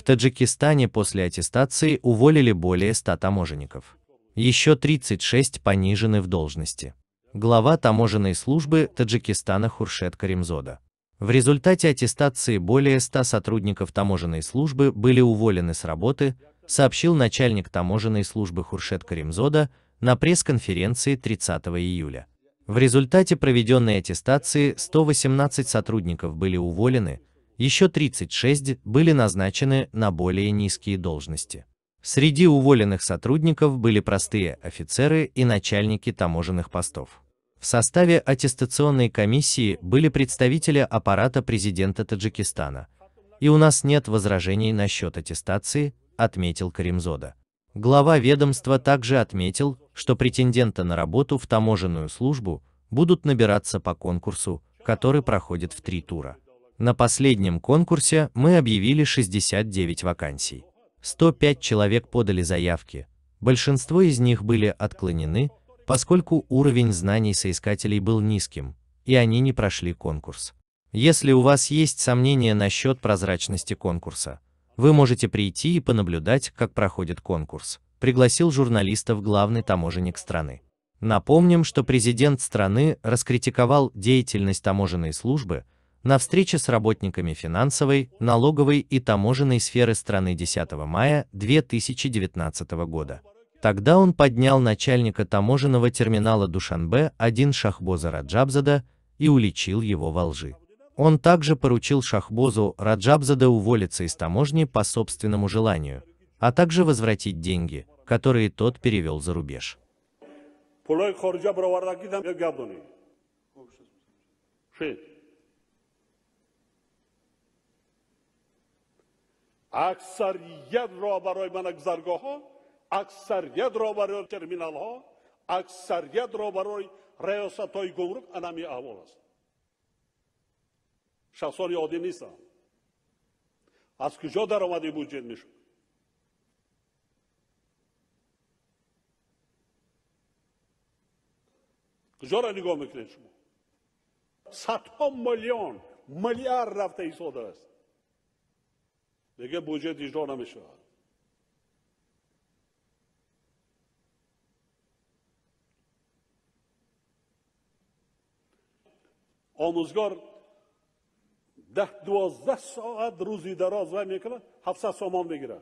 Таджикистане после аттестации уволили более 100 таможенников. Еще 36 понижены в должности. Глава таможенной службы Таджикистана Хуршед Каримзода. В результате аттестации более 100 сотрудников таможенной службы были уволены с работы, сообщил начальник таможенной службы Хуршед Каримзода на пресс-конференции 30 июля. В результате проведенной аттестации 118 сотрудников были уволены, еще 36 были назначены на более низкие должности. Среди уволенных сотрудников были простые офицеры и начальники таможенных постов. В составе аттестационной комиссии были представители аппарата президента Таджикистана. И у нас нет возражений насчет аттестации, отметил Каримзода. Глава ведомства также отметил, что претенденты на работу в таможенную службу будут набираться по конкурсу, который проходит в 3 тура. На последнем конкурсе мы объявили 69 вакансий. 105 человек подали заявки, большинство из них были отклонены, поскольку уровень знаний соискателей был низким, и они не прошли конкурс. Если у вас есть сомнения насчет прозрачности конкурса, вы можете прийти и понаблюдать, как проходит конкурс, пригласил журналистов главный таможенник страны. Напомним, что президент страны раскритиковал деятельность таможенной службы на встрече с работниками финансовой, налоговой и таможенной сферы страны 10 мая 2019 года. Тогда он поднял начальника таможенного терминала Душанбе-1 Шахбоза Раджабзада и уличил его во лжи. Он также поручил Шахбозу Раджабзада уволиться из таможни по собственному желанию, а также возвратить деньги, которые тот перевел за рубеж. اکثریت را برای من گذرگاه ها، اکثریت را برای ترمینال ها، اکثریت را برای ریاست های گمرک انمی احوال است. شخصان عادی نیستن. از کجا درآمدی بودجه میشه؟ کجا را نگاه میکنید شما؟ صدها میلیون میلیارد رفته ای صادر است. دیگه بودجه اجرا نمیشه. آموزگار 10-12 ساعت روزی دراز وای میکنه 700 تومان میگیره.